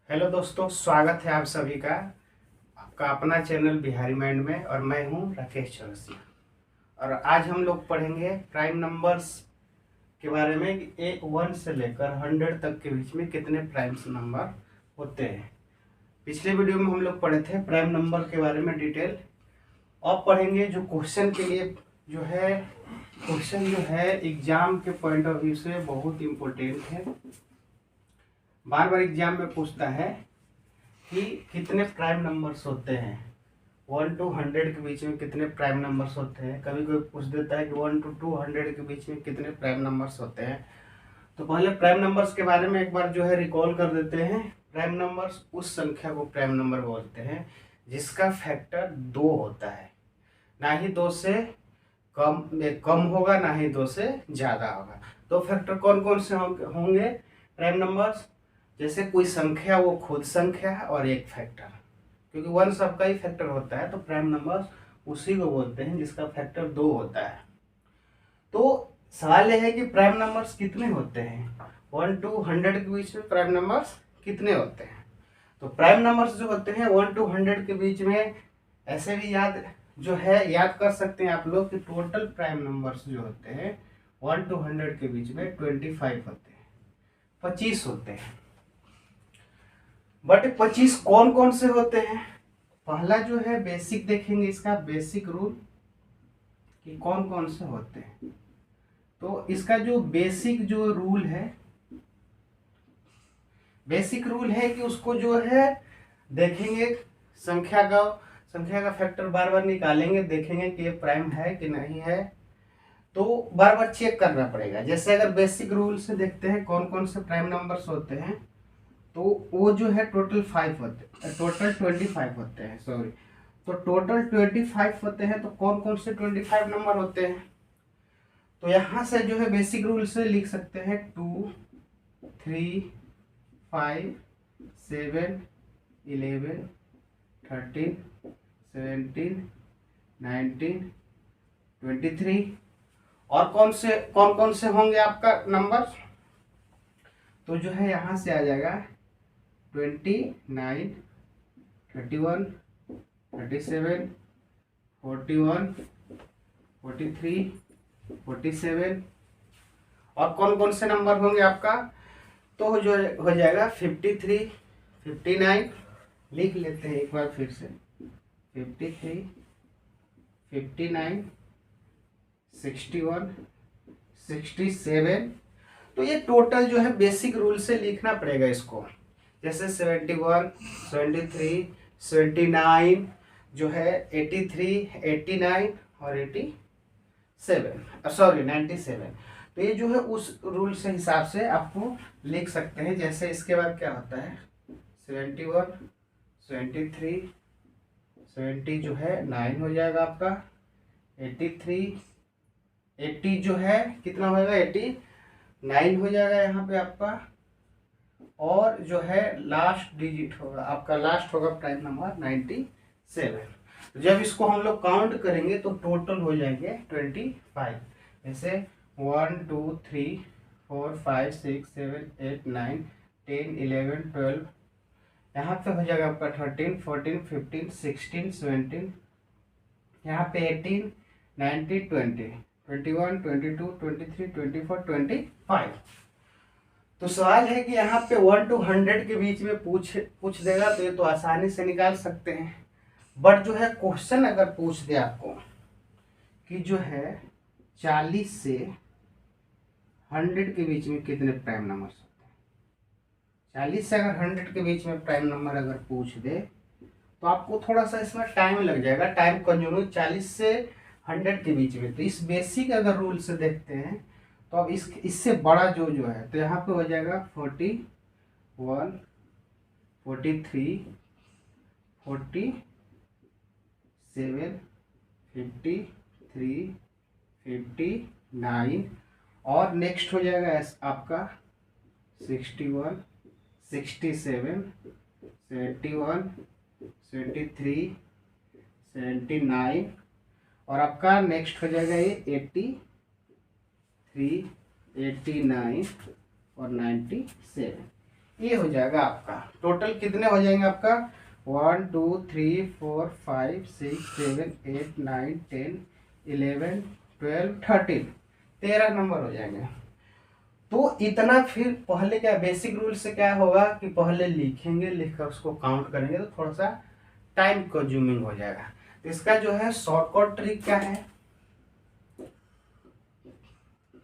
Hello दोस्तों, स्वागत है आप सभी का आपका अपना चैनल बिहारी माइंड में। और मैं हूं राकेश चौरसिया। और आज हम लोग पढ़ेंगे प्राइम नंबर्स के बारे में कि एक 1 से लेकर 100 तक के बीच में कितने प्राइम्स नंबर होते हैं। पिछले वीडियो में हम लोग पढ़े थे प्राइम नंबर के बारे में डिटेल। अब पढ़ेंगे जो क्वेश्चन के लिए जो है क्वेश्चन जो है एग्जाम के पॉइंट ऑफ व्यू से बहुत इम्पोर्टेंट है। बार बार एग्जाम में पूछता है कि कितने प्राइम नंबर्स होते हैं, 1 to 100 के बीच में कितने प्राइम नंबर्स होते हैं। कभी कोई पूछ देता है कि 1 to 200 के बीच में कितने प्राइम नंबर्स होते हैं। तो पहले प्राइम नंबर्स के बारे में एक बार जो है रिकॉल कर देते हैं। प्राइम नंबर्स उस संख्या को प्राइम नंबर बोलते हैं जिसका फैक्टर 2 होता है, ना ही 2 से कम होगा, ना ही 2 से ज़्यादा होगा। तो फैक्टर कौन कौन से होंगे प्राइम नंबर्स? जैसे कोई संख्या वो खुद संख्या है और एक फैक्टर, क्योंकि 1 सबका ही फैक्टर होता है तो प्राइम नंबर्स उसी को बोलते हैं जिसका फैक्टर 2 होता है। तो सवाल यह है कि प्राइम नंबर्स कितने होते हैं, 1 to 100 के बीच में प्राइम नंबर्स कितने होते हैं। तो प्राइम नंबर्स जो होते हैं 1 to 100 के बीच में, ऐसे भी याद कर सकते हैं आप लोग कि टोटल प्राइम नंबर्स जो होते हैं 1 to 100 के बीच में 25 होते हैं, 25 होते हैं। बट 25 कौन कौन से होते हैं? पहला जो है बेसिक देखेंगे, इसका बेसिक रूल कि कौन कौन से होते हैं। तो इसका जो बेसिक जो रूल है, बेसिक रूल है कि उसको जो है देखेंगे, संख्या का फैक्टर बार बार निकालेंगे, देखेंगे कि ये प्राइम है कि नहीं है। तो बार बार चेक करना पड़ेगा। जैसे अगर बेसिक रूल से देखते हैं कौन कौन से प्राइम नंबर्स होते हैं, तो वो जो है टोटल 25 होते हैं, सॉरी। तो टोटल 25 होते हैं। तो कौन कौन से 25 नंबर होते हैं? तो यहाँ से जो है बेसिक रूल से लिख सकते हैं 2, 3, 5, 7, 11, 13, 17, 19, 23। और कौन कौन से होंगे आपका नंबर? तो जो है यहाँ से आ जाएगा 29, 31, 37, 41, 43, 47। और कौन कौन से नंबर होंगे आपका? तो जो हो जाएगा 53, 59। लिख लेते हैं एक बार फिर से, 53, 59, 61, 67। तो ये टोटल जो है बेसिक रूल से लिखना पड़ेगा इसको। जैसे 71, 73, 79 जो है 83, 89 और 87, सॉरी 97। तो ये जो है उस रूल से हिसाब से आपको लिख सकते हैं। जैसे इसके बाद क्या होता है 71, 73, 70 जो है 9 हो जाएगा आपका, 83, 80 जो है कितना होगा 89 हो जाएगा यहाँ पे आपका। और जो है लास्ट डिजिट होगा आपका, लास्ट होगा प्राइम नंबर 97। जब इसको हम लोग काउंट करेंगे तो टोटल हो जाएंगे 25। जैसे 1, 2, 3, 4, 5, 6, 7, 8, 9, 10, 11, 12। यहाँ पे हो जाएगा आपका 13, 14, 15, 16, 17। यहाँ पे 18, 19, 20, 21, 22, 23, 24, 25। तो सवाल है कि यहाँ पे 1 to 100 के बीच में पूछ देगा तो ये तो आसानी से निकाल सकते हैं। बट जो है क्वेश्चन अगर पूछ दे आपको कि जो है 40 से 100 के बीच में कितने प्राइम नंबर्स होते हैं, 40 से अगर 100 के बीच में प्राइम नंबर अगर पूछ दे तो आपको थोड़ा सा इसमें टाइम लग जाएगा, टाइम कंज्यूमिंग। 40 से 100 के बीच में तो इस बेसिक अगर रूल से देखते हैं तो अब इससे बड़ा जो है तो यहाँ पे हो जाएगा 41, 43, 47, 53, 59। और नेक्स्ट हो जाएगा आपका 61, 67, 71, 73, 79। और आपका नेक्स्ट हो जाएगा ये 83, 89 और 97। ये हो जाएगा आपका। टोटल कितने हो जाएंगे आपका 1 2 3 4 5 6 7 8 9 10 11 12 13 13 नंबर हो जाएंगे। तो इतना फिर पहले क्या बेसिक रूल से क्या होगा कि पहले लिखेंगे, लिखकर उसको काउंट करेंगे तो थोड़ा सा टाइम कंज्यूमिंग हो जाएगा। तो इसका जो है शॉर्टकट ट्रिक क्या है,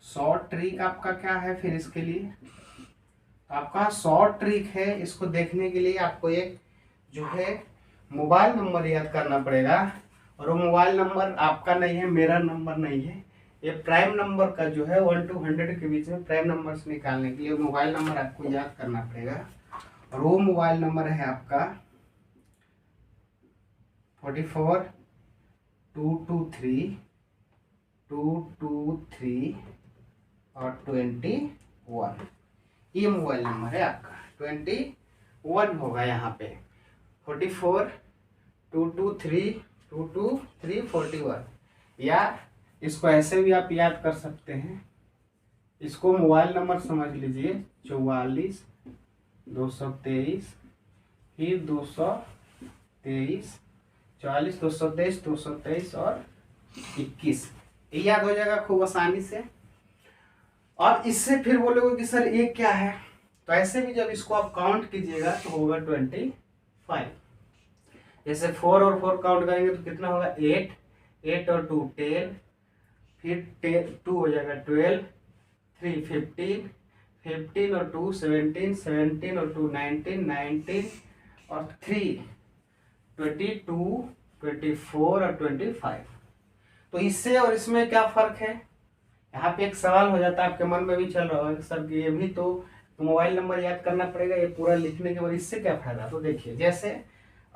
शॉर्ट ट्रिक आपका क्या है फिर इसके लिए आपका शॉर्ट ट्रिक है। इसको देखने के लिए आपको एक जो है मोबाइल नंबर याद करना पड़ेगा, और वो मोबाइल नंबर आपका नहीं है, मेरा नंबर नहीं है, ये प्राइम नंबर का जो है 1 to 100 के बीच में प्राइम नंबर से निकालने के लिए मोबाइल नंबर आपको याद करना पड़ेगा। और वो मोबाइल नंबर है आपका 44 223 223 और 21। ये मोबाइल नंबर है आपका 21 होगा यहाँ पे 44 223 223 41। या इसको ऐसे भी आप याद कर सकते हैं, इसको मोबाइल नंबर समझ लीजिए 44 223 फिर 223 44 223 223 और 21। ये याद हो जाएगा खूब आसानी से। और इससे फिर बोलोगे कि सर ये क्या है, तो ऐसे भी जब इसको आप काउंट कीजिएगा तो होगा 25। जैसे 4 और 4 काउंट करेंगे तो कितना होगा 8, 8 और 2 10, फिर 2 हो जाएगा 12, 3 15, 15 और 2 17, 17 और 2 19, 19 और 3 22, 24 और 25। तो इससे और इसमें क्या फर्क है, यहाँ पे एक सवाल हो जाता है, आपके मन में भी चल रहा होगा कि सर ये भी तो मोबाइल नंबर याद करना पड़ेगा, ये पूरा लिखने के बाद इससे क्या फायदा। तो देखिए, जैसे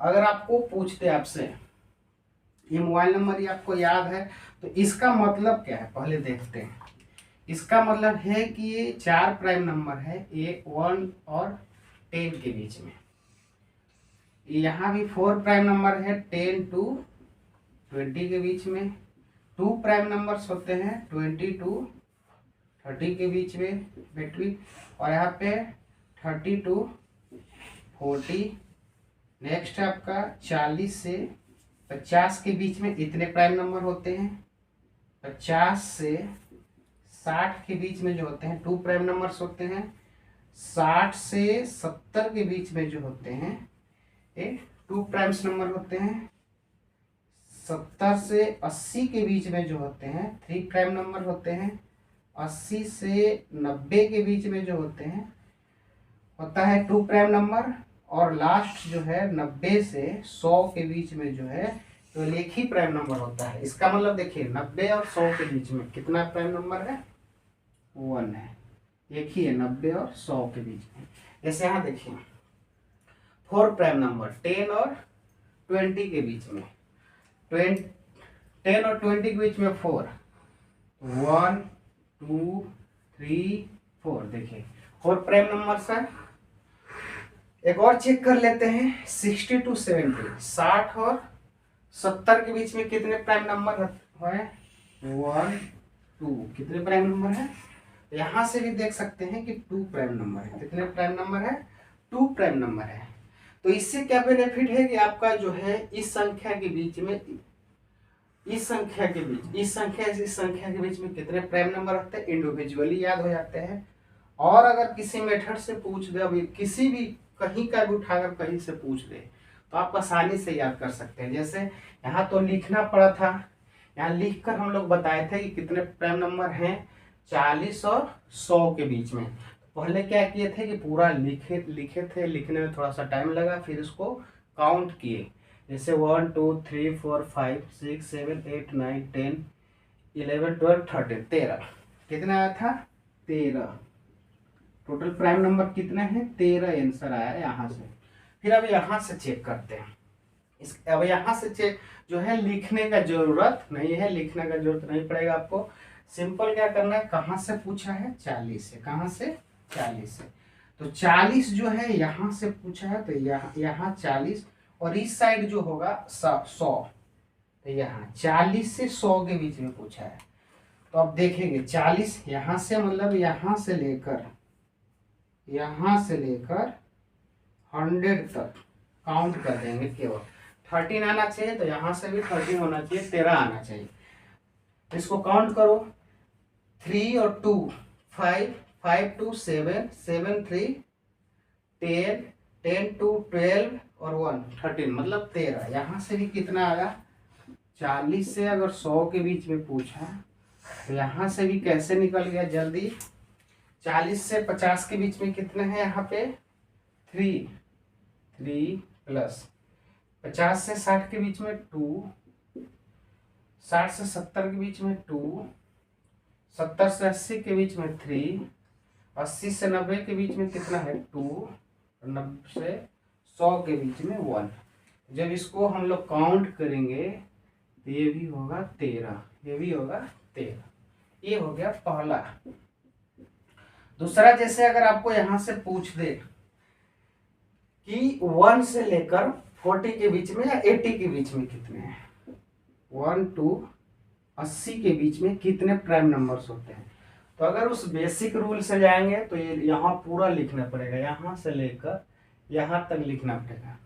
अगर आपको पूछते आपसे ये मोबाइल नंबर ही आपको याद है, तो इसका मतलब क्या है पहले देखते हैं। इसका मतलब है कि ये 4 प्राइम नंबर है, ये 1 और 10 के बीच में। यहाँ भी 4 प्राइम नंबर है 10 to 20 के बीच में। 2 प्राइम नंबर्स होते हैं 20 to 30 के बीच में बिटवीन। और यहाँ पे 30 to 40। नेक्स्ट आपका 40 से 50 के बीच में इतने प्राइम नंबर होते हैं। 50 से 60 के बीच में जो होते हैं 2 प्राइम नंबर्स होते हैं। 60 से 70 के बीच में जो होते हैं ये 2 प्राइम्स नंबर होते हैं। 70 से 80 के बीच में जो होते हैं 3 प्राइम नंबर होते हैं। 80 से 90 के बीच में जो होते हैं होता है 2 प्राइम नंबर। और लास्ट जो है 90 से 100 के बीच में जो है तो एक ही प्राइम नंबर होता है। इसका मतलब देखिए 90 और 100 के बीच में कितना प्राइम नंबर है 1 है, एक ही है 90 और 100 के बीच में। जैसे यहाँ देखिए 4 प्राइम नंबर 10 और 20 के बीच में, 10 और 20 के बीच में 4, 1 2 3 4। देखिए 4 प्राइम नंबर है। एक और चेक कर लेते हैं 60 to 70, 60 और 70 के बीच में कितने प्राइम नंबर है 1 2। कितने प्राइम नंबर है, यहाँ से भी देख सकते हैं कि 2 प्राइम नंबर है। कितने प्राइम नंबर है 2 प्राइम नंबर है। तो इससे क्या बेनिफिट है कि आपका जो है इस संख्या के बीच में, इस संख्या के बीच, इस संख्या से इस संख्या के बीच में कितने प्राइम नंबर होते हैं इंडिविजुअली याद हो जाते हैं। और अगर किसी मेथड से पूछ दे, अभी किसी भी कहीं का भी उठाकर कहीं से पूछ दे तो आप आसानी से याद कर सकते हैं। जैसे यहाँ तो लिखना पड़ा था, यहाँ लिखकर हम लोग बताए थे कि कितने प्राइम नंबर हैं 40 और 100 के बीच में। पहले क्या किए थे कि पूरा लिखे थे, लिखने में थोड़ा सा टाइम लगा, फिर इसको काउंट किए। जैसे 1 2 3 4 5 6 7 8 9 10 11 12 13 13। कितना आया था 13। टोटल प्राइम नंबर कितने हैं 13 आंसर आया यहाँ से। फिर अब यहाँ से चेक करते हैं। अब यहाँ से चेक जो है लिखने का जरूरत नहीं है, लिखने का जरूरत नहीं पड़ेगा आपको। सिंपल क्या करना है, कहाँ से पूछा है 40 से, कहाँ से 40 से। तो 40 जो है यहाँ से पूछा है, तो यहाँ 40 और इस साइड जो होगा 100। तो यहाँ 40 से 100 के बीच में पूछा है। तो अब देखेंगे 40 यहाँ से मतलब यहाँ से लेकर यहाँ से लेकर 100 तक काउंट कर देंगे। केवल 13 आना चाहिए, तो यहाँ से भी 13 होना चाहिए, 13 आना चाहिए। इसको काउंट करो, 3 और 2 5, 5 2 7, 7 3 10, 10 2 12 और 1 13, मतलब 13। यहाँ से भी कितना आया, 40 से अगर 100 के बीच में पूछा तो यहाँ से भी कैसे निकल गया जल्दी। 40 से 50 के बीच में कितने हैं यहाँ पे, 3 प्लस 50 से 60 के बीच में 2, 60 से 70 के बीच में 2, 70 से 80 के बीच में 3, 80 से 90 के बीच में कितना है 2, 90 से 100 के बीच में 1। जब इसको हम लोग काउंट करेंगे तो ये भी होगा 13, ये भी होगा 13। ये हो गया पहला। दूसरा, जैसे अगर आपको यहां से पूछ दे कि 1 से लेकर 40 के बीच में या 80 के बीच में कितने हैं, 1 to 80 के बीच में कितने प्राइम नंबर्स होते हैं, तो अगर उस बेसिक रूल से जाएंगे तो ये यहाँ पूरा लिखना पड़ेगा, यहाँ से लेकर यहाँ तक लिखना पड़ेगा।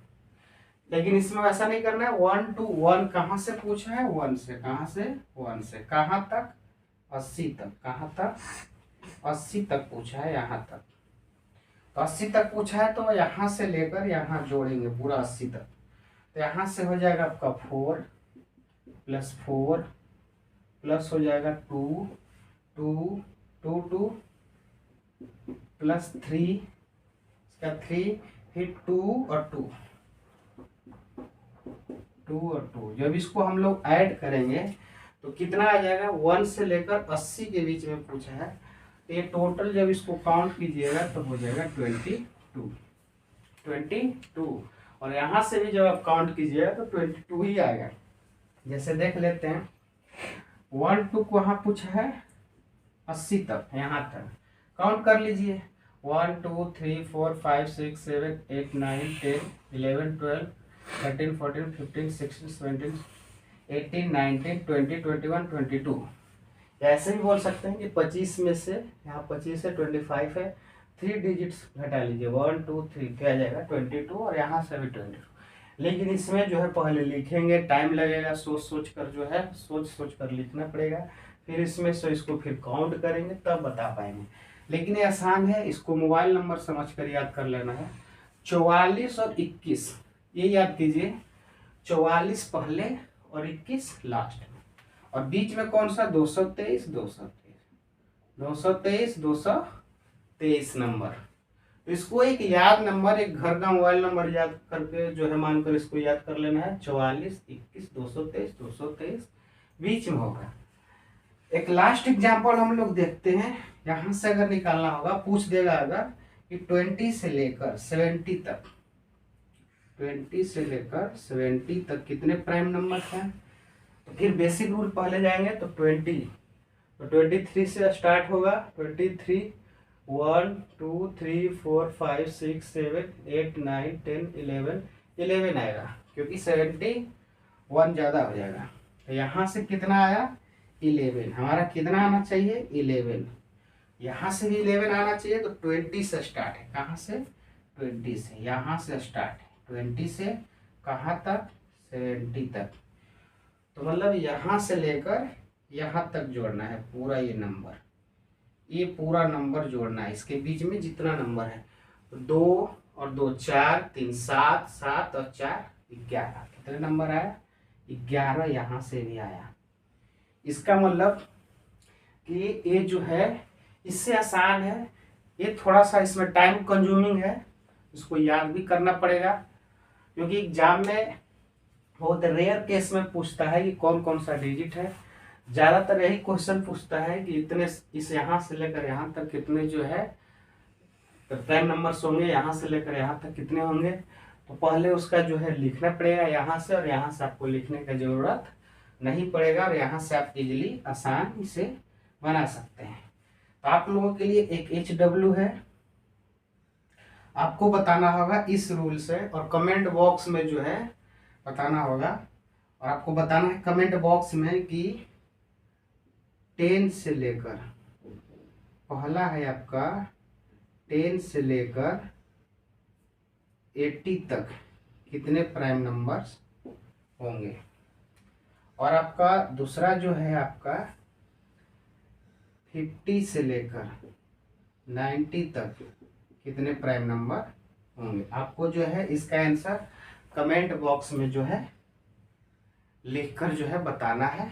लेकिन इसमें वैसा नहीं करना है। 1 to 1 कहाँ से पूछा है, 1 से, कहाँ से 1 से कहाँ तक, 80 तक, कहाँ तक 80 तक पूछा है, यहाँ तक। तो 80 तक पूछा है तो यहाँ से लेकर यहाँ जोड़ेंगे पूरा 80 तक। तो यहाँ से हो जाएगा आपका 4 प्लस 4 प्लस हो जाएगा 2 2 2 2 प्लस 3, इसका 3, फिर 2 और 2 और 2। जब इसको हम लोग ऐड करेंगे तो कितना आ जाएगा, 1 से लेकर 80 के बीच में पूछा है, तो ये टोटल जब इसको काउंट कीजिएगा तो हो जाएगा 22। और यहाँ से भी जब आप काउंट कीजिएगा तो 22 ही आएगा। जैसे देख लेते हैं, 1 2 को वहाँ पूछा है 80 तक, यहाँ तक काउंट कर लीजिए, 1 2 3 4 5 6 7 8 9 10 11 12 13 14 15 16 17 18 19 20 21 22। ऐसे भी बोल सकते हैं कि 25 में से, यहाँ 25 है 25 है, 3 डिजिट्स घटा लीजिए, 1 2 3 क्या जाएगा 22, और यहाँ से भी 22। लेकिन इसमें जो है पहले लिखेंगे, टाइम लगेगा, सोच कर जो है सोच कर लिखना पड़ेगा, फिर इसमें से इसको फिर काउंट करेंगे तब बता पाएंगे। लेकिन ये आसान है, इसको मोबाइल नंबर समझ कर याद कर लेना है। 44 और 21 ये याद कीजिए, 44 पहले और 21 लास्ट में, और बीच में कौन सा 223 नंबर। तो इसको एक याद नंबर, एक घर का मोबाइल नंबर याद करके जो है मानकर इसको याद कर लेना है, 44 21 223 बीच में होगा। एक लास्ट एग्जाम्पल हम लोग देखते हैं, यहाँ से अगर निकालना होगा, पूछ देगा अगर कि 20 से लेकर 70 तक, 20 से लेकर 70 तक कितने प्राइम नंबर हैं, तो फिर बेसिक रूल पहले जाएंगे तो 20, तो 23 से स्टार्ट होगा, 23 1 2 3 4 5 6 7 8 9 10 11 आएगा, क्योंकि 71 ज़्यादा हो जाएगा। तो यहाँ से कितना आया 11, हमारा कितना आना चाहिए 11, यहाँ से भी 11 आना चाहिए। तो 20 से स्टार्ट है, कहाँ से 20 से, यहाँ से स्टार्ट है 20 से कहाँ तक 70 तक। तो मतलब यहाँ से लेकर यहाँ तक जोड़ना है पूरा ये नंबर, ये पूरा नंबर जोड़ना है, इसके बीच में जितना नंबर है। तो 2 और 2 4, 3 7, 7 और 4 11, कितने नंबर आया 11, यहाँ से भी आया। इसका मतलब कि ये जो है इससे आसान है, ये थोड़ा सा इसमें टाइम कंज्यूमिंग है, इसको याद भी करना पड़ेगा, क्योंकि एग्जाम में बहुत रेयर केस में पूछता है कि कौन कौन सा डिजिट है। ज़्यादातर यही क्वेश्चन पूछता है कि इतने, इस यहाँ से लेकर यहाँ तक कितने जो है प्राइम नंबर्स होंगे, यहाँ से लेकर यहाँ तक कितने होंगे। तो पहले उसका जो है लिखना पड़ेगा यहाँ से, और यहाँ से आपको लिखने का ज़रूरत नहीं पड़ेगा, और यहाँ से आप इजीली आसान इसे बना सकते हैं। तो आप लोगों के लिए एक HW है, आपको बताना होगा इस रूल से, और कमेंट बॉक्स में जो है बताना होगा, और आपको बताना है कमेंट बॉक्स में कि 10 से लेकर, पहला है आपका 10 से लेकर 80 तक कितने प्राइम नंबर्स होंगे। और आपका दूसरा जो है आपका 50 से लेकर 90 तक कितने प्राइम नंबर होंगे। आपको जो है इसका आंसर कमेंट बॉक्स में जो है लिखकर जो है बताना है।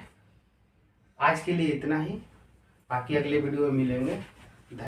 आज के लिए इतना ही, बाकी अगले वीडियो में मिलेंगे।